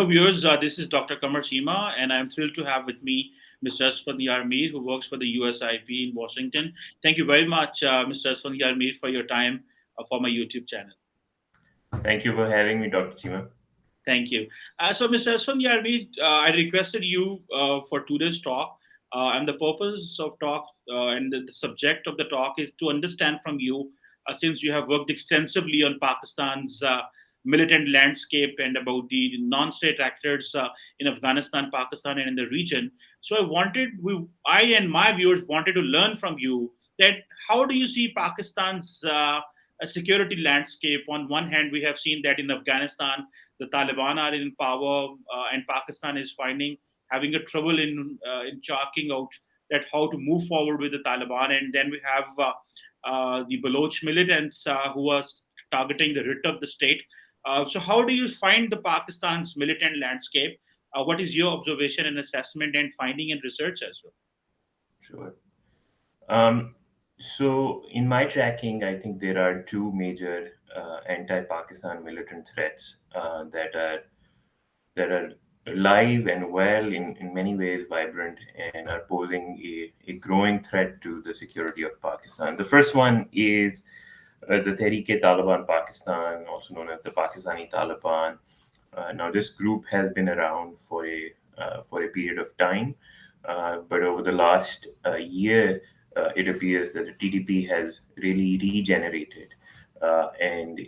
Hello, viewers. This is Dr. Qamar Cheema, and I'm thrilled to have with me Mr. Asfandi Armir, who works for the USIP in Washington. Thank you very much, Mr. Asfandi Armir, for your time for my YouTube channel. Thank you for having me, Dr. Chima. Thank you. So, Mr. Asfandi Armir, I requested you for today's talk, and the purpose of talk and the subject of the talk is to understand from you, since you have worked extensively on Pakistan's militant landscape and about the non-state actors in Afghanistan, Pakistan, and in the region. So, I and my viewers wanted to learn from you that how do you see Pakistan's security landscape? On one hand, we have seen that in Afghanistan the Taliban are in power, and Pakistan is finding having a trouble in chalking out that how to move forward with the Taliban. And then we have the Baloch militants who are targeting the writ of the state. So, how do you find the Pakistan's militant landscape? What is your observation and assessment and finding and research as well? Sure. Um, so, in my tracking, I think there are two major anti-Pakistan militant threats that are live and in many ways vibrant and are posing a growing threat to the security of Pakistan. The first one is the Tehreek-e-Taliban Pakistan, also known as the Pakistani Taliban. Now, this group has been around for a period of time, but over the last year, it appears that the TTP has really regenerated, and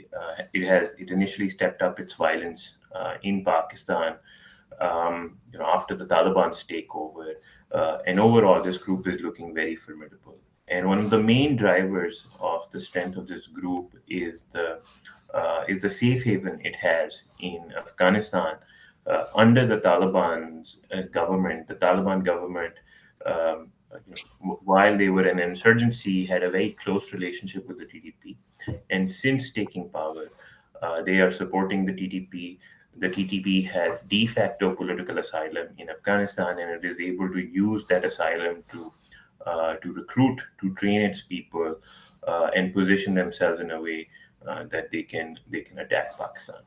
it initially stepped up its violence in Pakistan. After the Taliban's takeover, and overall, this group is looking very formidable. And one of the main drivers of the strength of this group is the safe haven it has in Afghanistan under the Taliban's government. The Taliban government, while they were an insurgency, had a very close relationship with the TTP, and since taking power, they are supporting the TTP. The TTP has de facto political asylum in Afghanistan, and it is able to use that asylum to recruit, to train its people, and position themselves in a way that they can attack Pakistan.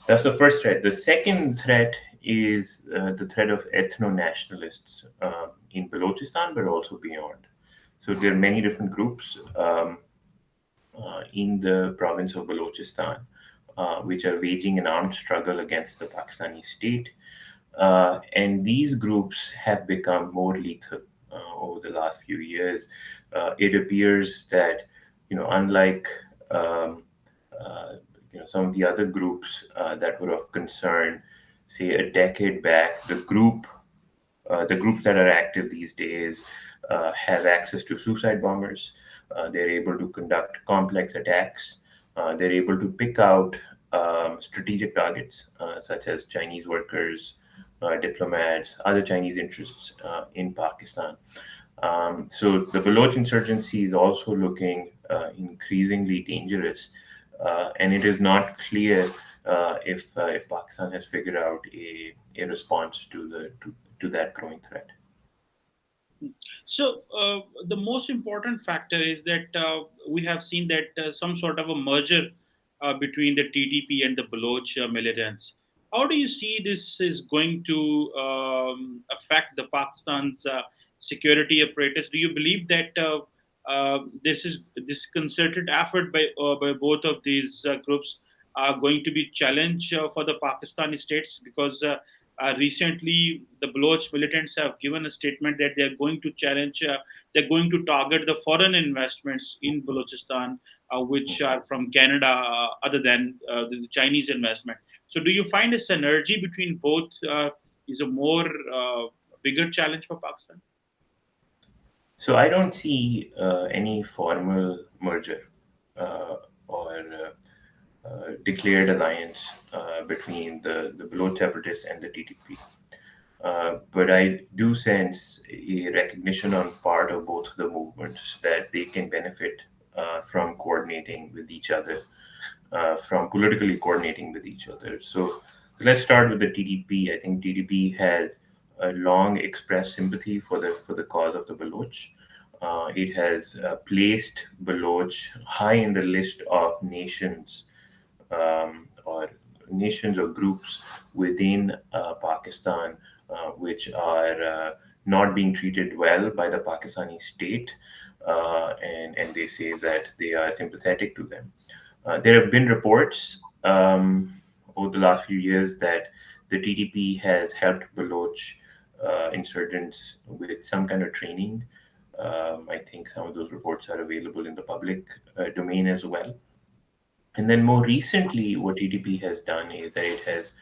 That's the first threat. The second threat is the threat of ethno-nationalists in Balochistan, but also beyond. So there are many different groups in the province of Balochistan which are waging an armed struggle against the Pakistani state. And these groups have become more lethal over the last few years. It appears that, unlike some of the other groups that were of concern, say a decade back, the groups that are active these days have access to suicide bombers. They're able to conduct complex attacks. They're able to pick out strategic targets such as Chinese workers, diplomats, other Chinese interests in Pakistan. So the Baloch insurgency is also looking increasingly dangerous, and it is not clear if Pakistan has figured out a response to that growing threat. So, the most important factor is that we have seen that some sort of a merger between the TTP and the Baloch militants. How do you see this is going to affect the Pakistan's security apparatus? Do you believe that this concerted effort by both of these groups are going to be challenge for the Pakistani states? Because recently, the Baloch militants have given a statement that they are going to challenge, they're going to target the foreign investments in Balochistan, which are from Canada, other than the Chinese investment. So, do you find a synergy between both is a more bigger challenge for Pakistan? So I don't see any formal merger or declared alliance between the Baloch separatists and the TTP. But I do sense a recognition on part of both the movements that they can benefit from coordinating with each other, from politically coordinating with each other. So let's start with the TDP. I think TDP has a long expressed sympathy for the cause of the Baloch. It has placed Baloch high in the list of nations or nations or groups within Pakistan which are not being treated well by the Pakistani state, and they say that they are sympathetic to them. There have been reports over the last few years that the TTP has helped Baloch insurgents with some kind of training. I think some of those reports are available in the public domain as well. And then more recently, what TTP has done is that it has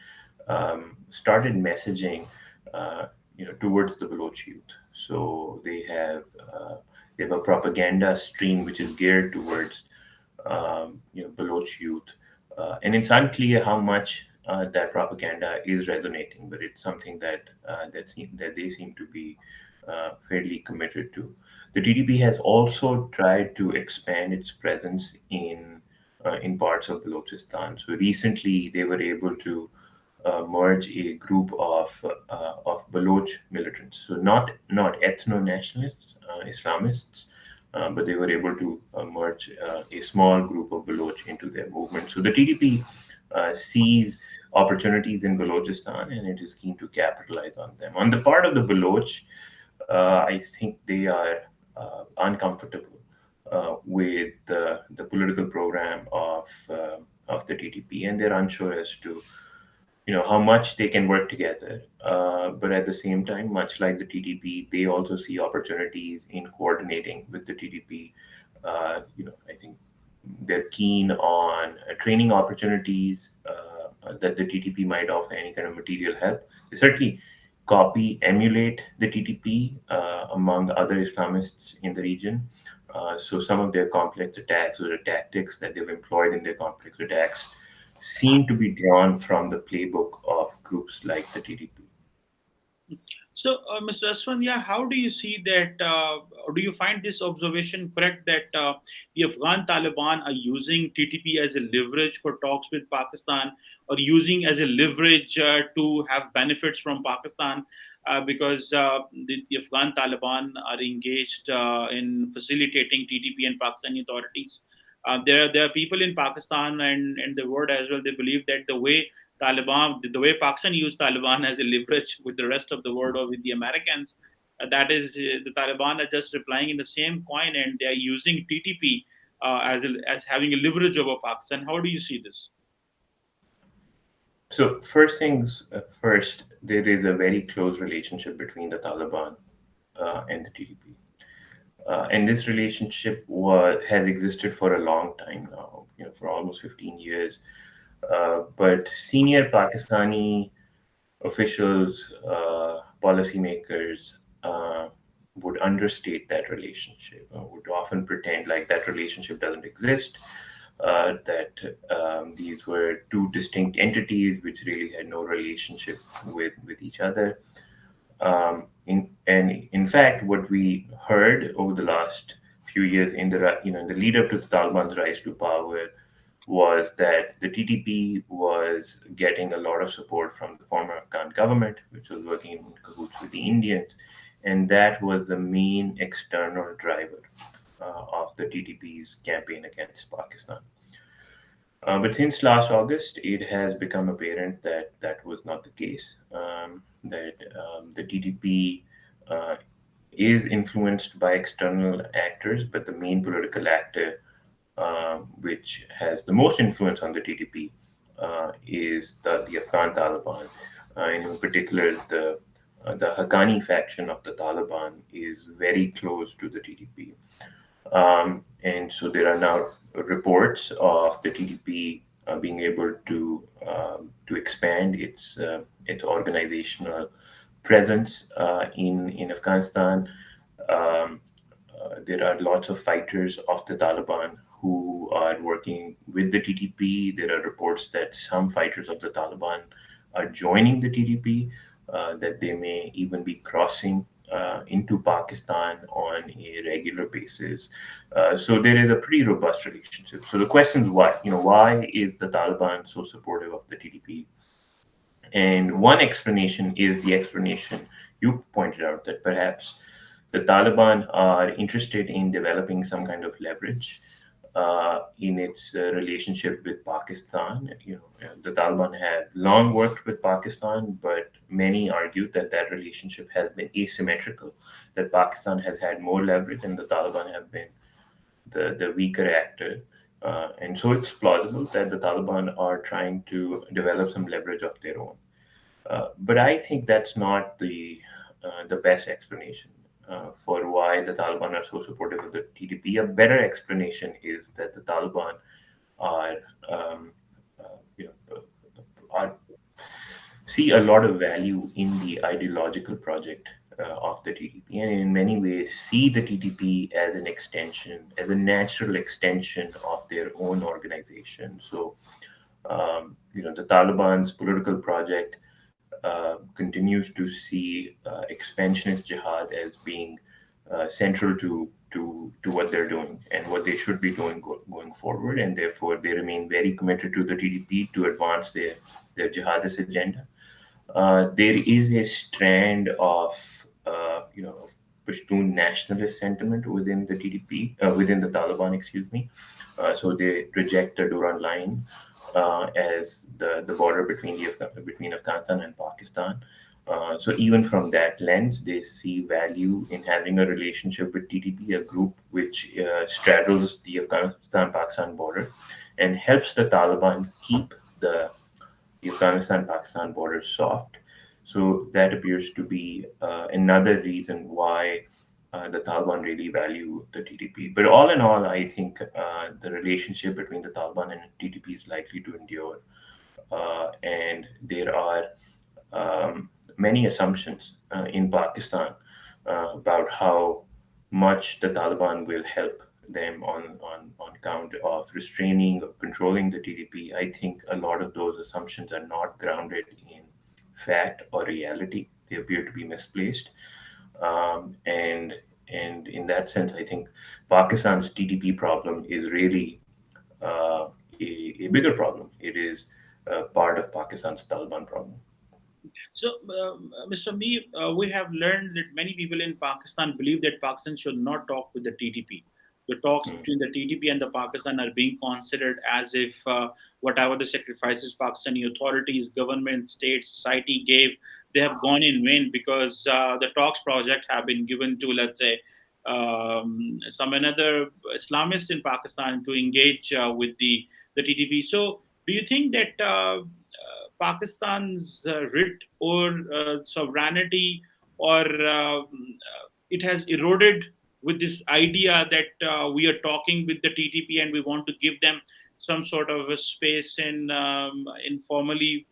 started messaging, towards the Baloch youth. So they have a propaganda stream which is geared towards Baloch youth, and it's unclear how much that propaganda is resonating, but it's something that they seem to be fairly committed to. The TDP has also tried to expand its presence in parts of Balochistan. So recently, they were able to merge a group of Baloch militants. So not ethno nationalists, Islamists, but they were able to merge a small group of Baloch into their movement. So the TDP sees opportunities in Balochistan, and it is keen to capitalize on them. On the part of the Baloch, I think they are uncomfortable with the political program of the TTP, and they're unsure as to how much they can work together. But at the same time, much like the TTP, they also see opportunities in coordinating with the TTP. I think they're keen on training opportunities that the TTP might offer any kind of material help. They certainly copy, emulate the TTP among other Islamists in the region. So some of their complex attacks or the tactics that they've employed in their complex attacks seem to be drawn from the playbook of groups like the TDP. So, Mr. Aswan, yeah, how do you see that? Or do you find this observation correct that the Afghan Taliban are using TTP as a leverage for talks with Pakistan, or using as a leverage to have benefits from Pakistan? Because the Afghan Taliban are engaged in facilitating TTP and Pakistani authorities. There are people in Pakistan and the world as well. They believe that the way Pakistan used Taliban as a leverage with the rest of the world or with the Americans, that is, the Taliban are just replying in the same coin, and they are using TTP as having a leverage over Pakistan. How do you see this? So, first things first, there is a very close relationship between the Taliban and the TDP. And this relationship has existed for a long time now, for almost 15 years. But senior Pakistani officials, policymakers would understate that relationship, would often pretend like that relationship doesn't exist, that these were two distinct entities which really had no relationship with each other. In fact, what we heard over the last few years in the lead up to the Taliban's rise to power was that the TTP was getting a lot of support from the former Afghan government, which was working in cahoots with the Indians, and that was the main external driver of the TTP's campaign against Pakistan. But since last August, it has become apparent that that was not the case, that the TTP is influenced by external actors, but the main political actor which has the most influence on the TTP is the Afghan Taliban. And in particular, the Haqqani faction of the Taliban is very close to the TTP. And so there are now reports of the TTP being able to expand its organizational presence in Afghanistan. There are lots of fighters of the Taliban who are working with the TTP. There are reports that some fighters of the Taliban are joining the TTP, that they may even be crossing into Pakistan on a regular basis. So there is a pretty robust relationship. So the question is why? Why is the Taliban so supportive of the TTP? And one explanation is the explanation you pointed out, that perhaps the Taliban are interested in developing some kind of leverage in its relationship with Pakistan. The Taliban have long worked with Pakistan, but many argued that that relationship has been asymmetrical, that Pakistan has had more leverage and the Taliban have been the weaker actor. And so it's plausible that the Taliban are trying to develop some leverage of their own. But I think that's not the best explanation for why the Taliban are so supportive of the TTP. A better explanation is that the Taliban are um, you know are see a lot of value in the ideological project of the TTP, and in many ways see the TTP as an extension, as a natural extension of their own organization. So, the Taliban's political project continues to see expansionist jihad as being central to what they're doing and what they should be doing going forward, and therefore they remain very committed to the TTP to advance their jihadist agenda. There is a strand of Pashtun nationalist sentiment within the TTP, within the Taliban, excuse me. So they reject the Durand line as the border between Afghanistan and Pakistan. So even from that lens, they see value in having a relationship with TTP, a group which straddles the Afghanistan-Pakistan border and helps the Taliban keep the Afghanistan-Pakistan border soft. So that appears to be another reason why the Taliban really value the TTP. But all in all, I think the relationship between the Taliban and TTP is likely to endure. And there are many assumptions in Pakistan about how much the Taliban will help them on account of restraining or controlling the TDP. I think a lot of those assumptions are not grounded in fact or reality. They appear to be misplaced. And in that sense, I think Pakistan's TDP problem is really a bigger problem. It is part of Pakistan's Taliban problem. So, Mr. Me, we have learned that many people in Pakistan believe that Pakistan should not talk with the TTP. The talks Mm. between the TTP and the Pakistan are being considered as if whatever the sacrifices Pakistani authorities, government, state, society gave, they have gone in vain because the talks project have been given to, let's say, some another Islamists in Pakistan to engage with the TTP. So, do you think that Pakistan's writ or sovereignty, or it has eroded with this idea that we are talking with the TTP and we want to give them some sort of a space in informally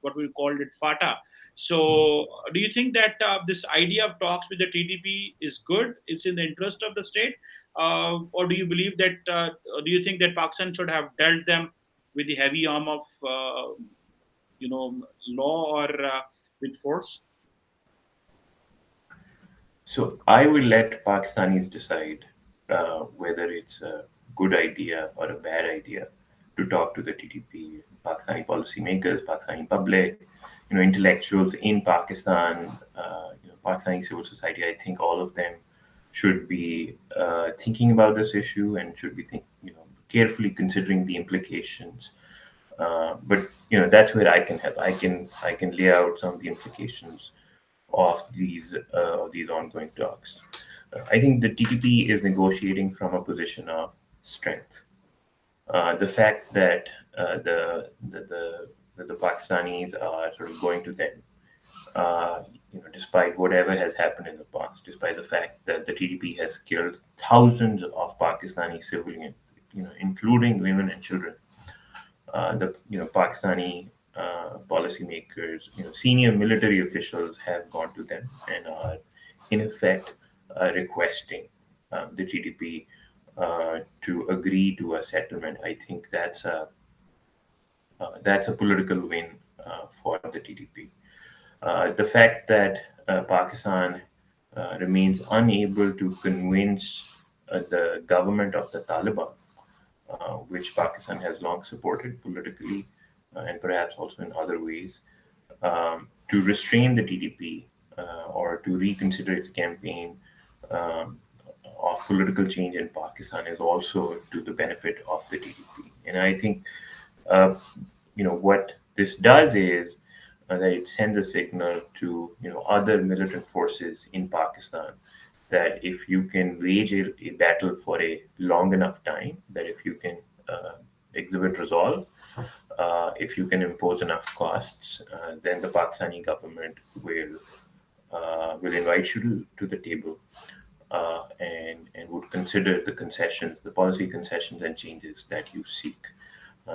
what we called it FATA. So, do you think that this idea of talks with the TTP is good? It's in the interest of the state, or do you believe that? Or do you think that Pakistan should have dealt them with the heavy arm of law or with force? So I will let Pakistanis decide whether it's a good idea or a bad idea to talk to the TTP. Pakistani policymakers, Pakistani public, intellectuals in Pakistan, Pakistani civil society. I think all of them should be thinking about this issue and should be carefully considering the implications. But that's where I can help. I can lay out some of the implications of these ongoing talks. I think the TTP is negotiating from a position of strength. The fact that the Pakistanis are sort of going to them, despite whatever has happened in the past, despite the fact that the TTP has killed thousands of Pakistani civilians, including women and children. The Pakistani policymakers, senior military officials have gone to them and are in effect requesting the TDP to agree to a settlement. I think that's a political win for the TDP. The fact that Pakistan remains unable to convince the government of the Taliban, which Pakistan has long supported politically and perhaps also in other ways, to restrain the TDP or to reconsider its campaign of political change in Pakistan is also to the benefit of the TTP. And I think uh, what this does is that it sends a signal to other militant forces in Pakistan that if you can wage a battle for a long enough time, that if you can exhibit resolve, if you can impose enough costs, then the Pakistani government will invite you to the table, and would consider the concessions, the policy concessions and changes that you seek.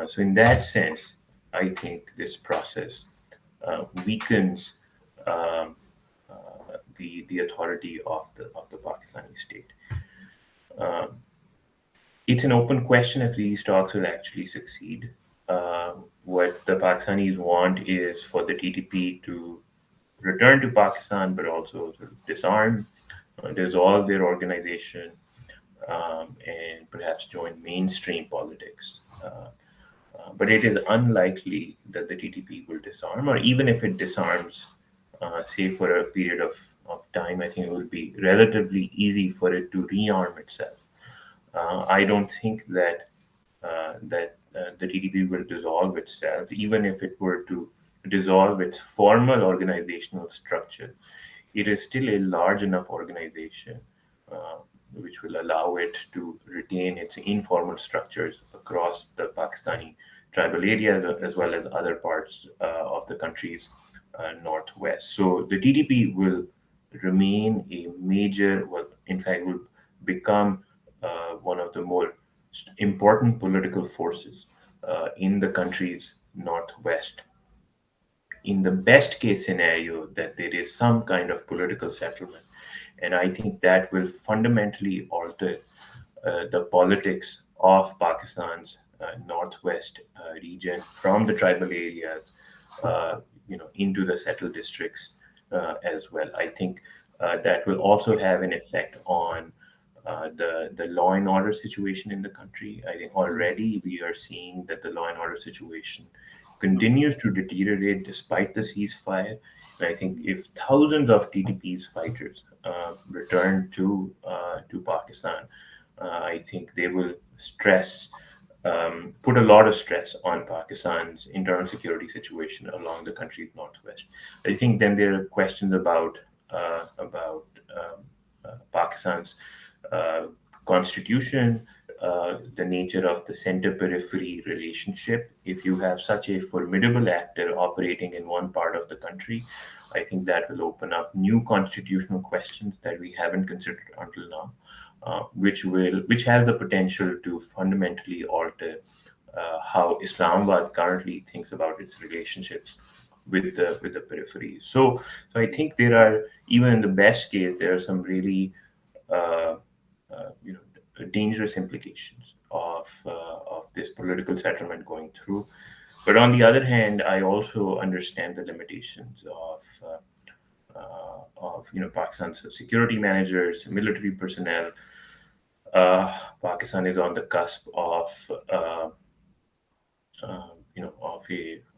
So in that sense, I think this process weakens um, the authority of the Pakistani state. Um, it's an open question if these talks will actually succeed. What the Pakistanis want is for the TTP to return to Pakistan, but also sort of disarm, dissolve their organization, and perhaps join mainstream politics. But it is unlikely that the TTP will disarm, or even if it disarms, say for a period of time, I think it will be relatively easy for it to rearm itself. I don't think that the TTP will dissolve itself, even if it were to dissolve its formal organizational structure. It is still a large enough organization uh, which will allow it to retain its informal structures across the Pakistani tribal areas as well as other parts of the country's northwest. So the TTP will remain a major, well, in fact, will become one of the more important political forces in the country's northwest. In the best case scenario, that there is some kind of political settlement. And I think that will fundamentally alter the politics of Pakistan's northwest region from the tribal areas, into the settled districts as well. I think that will also have an effect on the law and order situation in the country. I think already we are seeing that the law and order situation continues to deteriorate despite the ceasefire. And I think if thousands of TTP's fighters return to Pakistan, I think they will put a lot of stress on Pakistan's internal security situation along the country's northwest. I think then there are questions about Pakistan's uh, constitution, the nature of the center periphery relationship. If you have such a formidable actor operating in one part of the country, I think that will open up new constitutional questions that we haven't considered until now, which has the potential to fundamentally alter how Islamabad currently thinks about its relationships with the periphery. So I think there are, even in the best case, there are some really uh, dangerous implications of this political settlement going through. But on the other hand, I also understand the limitations of Pakistan's security managers, military personnel. Pakistan is on the cusp uh,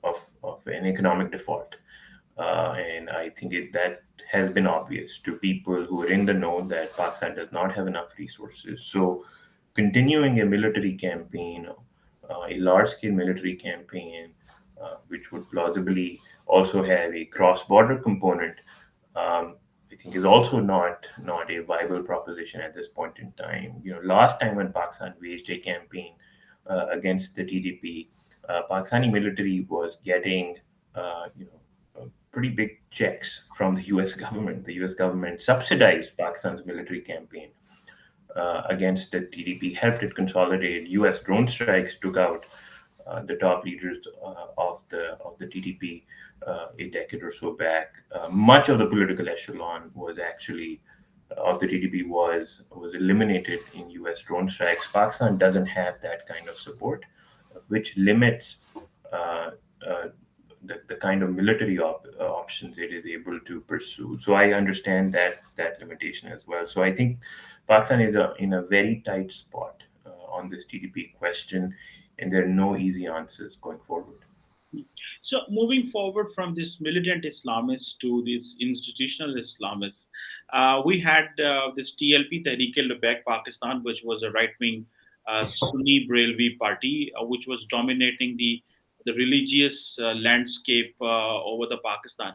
of an economic default, and I think that has been obvious to people who are in the know that Pakistan does not have enough resources. So, continuing a military campaign, a large-scale military campaign, which would plausibly also have a cross-border component, I think is also not a viable proposition at this point in time. Last time when Pakistan waged a campaign against the TDP, Pakistani military was getting pretty big checks from the U.S. government. The U.S. government subsidized Pakistan's military campaign against the TDP, helped it consolidate. U.S. drone strikes took out the top leaders of the TDP a decade or so back. Much of the political echelon was actually of the TDP was eliminated in U.S. drone strikes. Pakistan doesn't have that kind of support, which limits uh, uh, the kind of military options it is able to pursue. So I understand that limitation as well. So I think Pakistan is in a very tight spot on this TDP question, and there are no easy answers going forward. So, moving forward from this militant Islamists to these institutional Islamists, we had this TLP, Tehreek-e-Labbaik Pakistan, which was a right-wing Sunni Brelvi party, which was dominating the religious landscape over the Pakistan.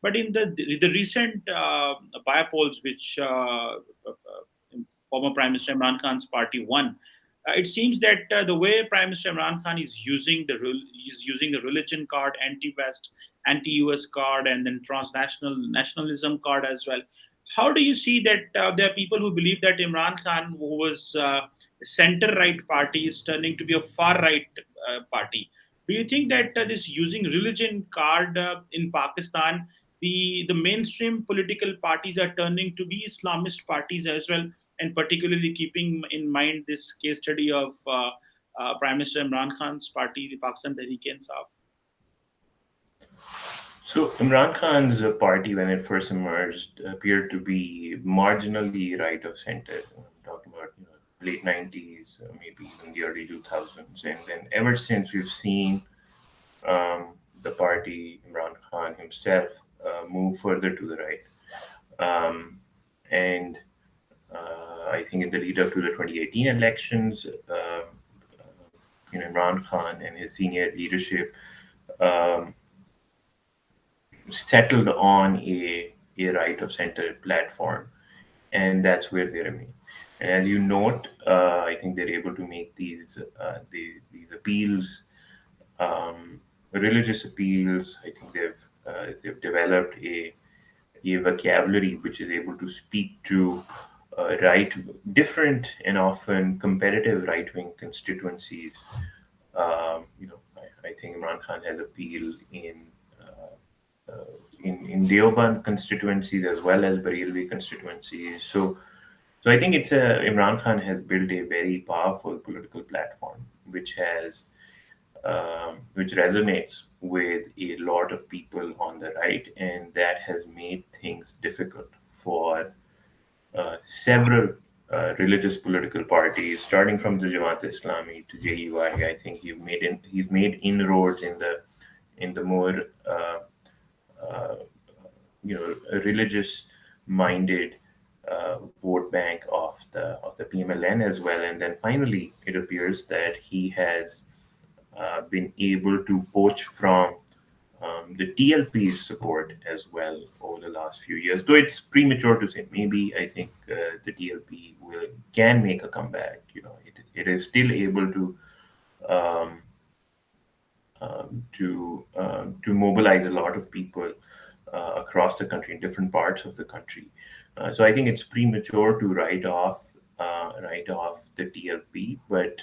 But in the recent biopolls, which former Prime Minister Imran Khan's party won, it seems that the way Prime Minister Imran Khan is using is using the religion card, anti-West, anti-US card, and then transnational nationalism card as well. How do you see that there are people who believe that Imran Khan, who was a center-right party, is turning to be a far-right party? Do you think that this using religion card in Pakistan, the mainstream political parties are turning to be Islamist parties as well, and particularly keeping in mind this case study of Prime Minister Imran Khan's party, the Pakistan Tehreek-e-Insaf? So Imran Khan's party, when it first emerged, appeared to be marginally right of center. I'm talking about late 90s, maybe even the early 2000s, and then ever since we've seen the party, Imran Khan himself, move further to the right. And I think in the lead up to the 2018 elections, Imran Khan and his senior leadership um, settled on a right of center platform, and that's where they remain. And as you note, I think they're able to make these appeals, um, religious appeals. I think they've developed a vocabulary which is able to speak to different and often competitive right wing constituencies. I think Imran Khan has appeal in Deoband constituencies as well as Bareilly constituencies. So I think Imran Khan has built a very powerful political platform which resonates with a lot of people on the right, and that has made things difficult for several religious political parties, starting from the Jamaat Islami to JUI. I think he's made inroads in the more uh, religious minded vote bank of the PMLN as well. And then finally, it appears that he has been able to poach from the TLP's support as well over the last few years. Though it's premature to say, maybe I think the TLP can make a comeback. It is still able um, to mobilize a lot of people across the country in different parts of the country. So I think it's premature to write off the TLP, but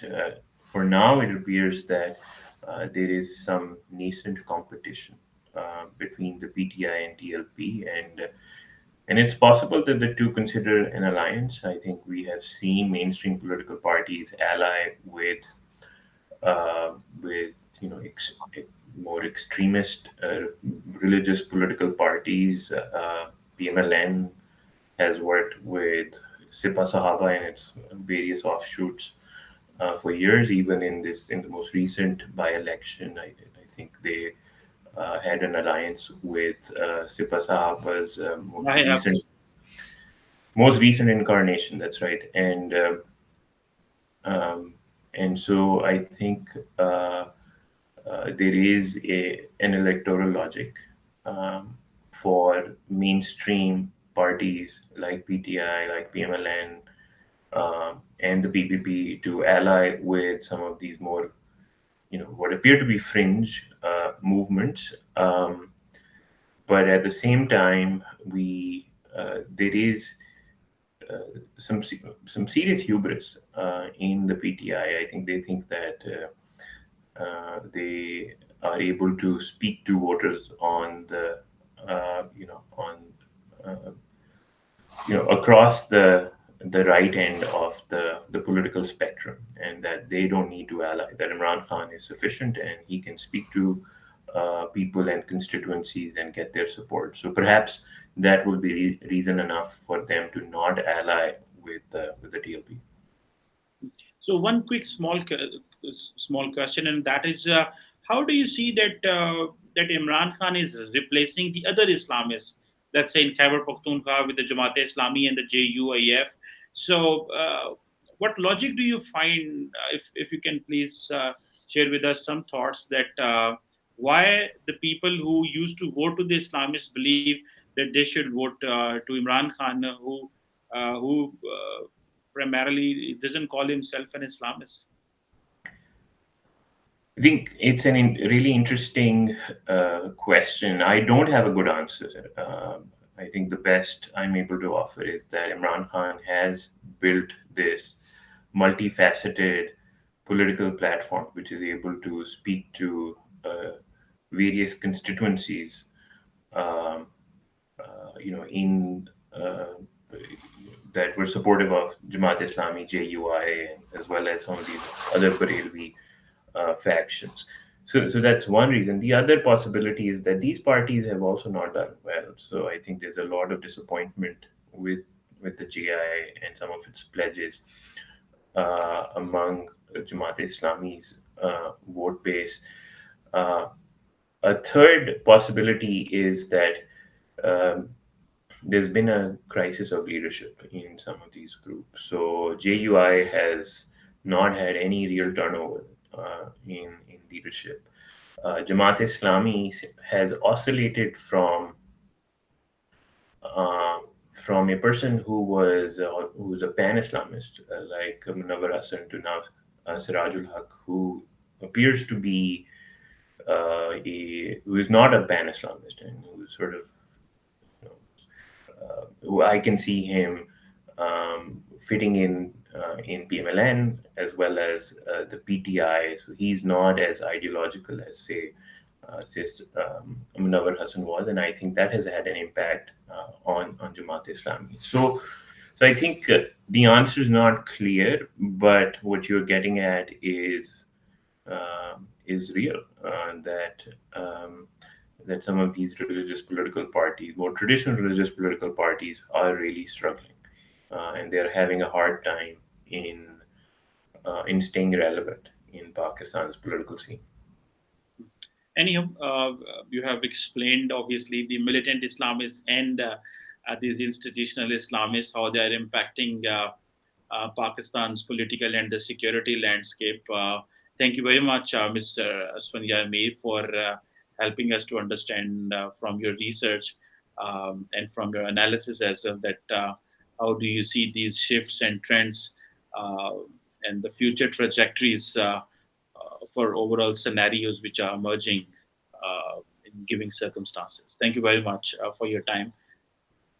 for now it appears that there is some nascent competition between the PTI and TLP, and it's possible that the two consider an alliance. I think we have seen mainstream political parties ally with more extremist religious political parties. PMLN has worked with Sipa Sahaba and its various offshoots for years. Even in the most recent by-election, I think they had an alliance with Sipa Sahaba's I have. most recent incarnation. That's right, um, and so I think there is an electoral logic um, for mainstream parties like PTI, like PMLN, and the PPP to ally with some of these more, what appear to be fringe movements. But at the same time, there is some some serious hubris in the PTI. I think they think that they are able to speak to voters on the on uh, across the right end of the political spectrum, and that they don't need to ally. That Imran Khan is sufficient, and he can speak to people and constituencies and get their support. So perhaps that will be reason enough for them to not ally with the TLP. So one quick small question, and that is, how do you see that Imran Khan is replacing the other Islamists, let's say in Khyber Pakhtunkhwa with the Jamaat-e-Islami and the JUIF? So, what logic do you find, if you can please share with us some thoughts that why the people who used to vote to the Islamists believe that they should vote to Imran Khan, who primarily doesn't call himself an Islamist? I think it's really interesting question. I don't have a good answer. I think the best I'm able to offer is that Imran Khan has built this multifaceted political platform, which is able to speak to various constituencies, um, in that were supportive of Jamaat Islami, JUI, as well as some of these other Barelvi factions. So that's one reason. The other possibility is that these parties have also not done well. So I think there's a lot of disappointment with the JI and some of its pledges among Jamaat Islami's vote base. Uh, a third possibility is that um, there's been a crisis of leadership in some of these groups. So JUI has not had any real turnover in leadership. Jamaat Islami has oscillated uh, from a person who was a pan-Islamist like Munawar Hassan to now Sirajul Haq, who appears to be who is not a pan-Islamist and who sort of you know, I can see him fitting in PMLN as well as the PTI. So he's not as ideological as Munawar Hassan was, and I think that has had an impact on Jamaat Islami. So I think the answer is not clear, but what you're getting at is real. Um, that some of these religious political parties, more traditional religious political parties, are really struggling, and they're having a hard time in staying relevant in Pakistan's political scene. Anyhow, you have explained obviously the militant Islamists and these institutional Islamists, how they are impacting Pakistan's political and the security landscape. Thank you very much, Mr. Aswanya Mir, for helping us to understand from your research and from your analysis as well that how do you see these shifts and trends uh, and the future trajectories for overall scenarios which are emerging in giving circumstances. Thank you very much for your time.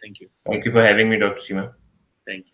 Thank you. Thank you for having me, Dr. Cheema. Thank you.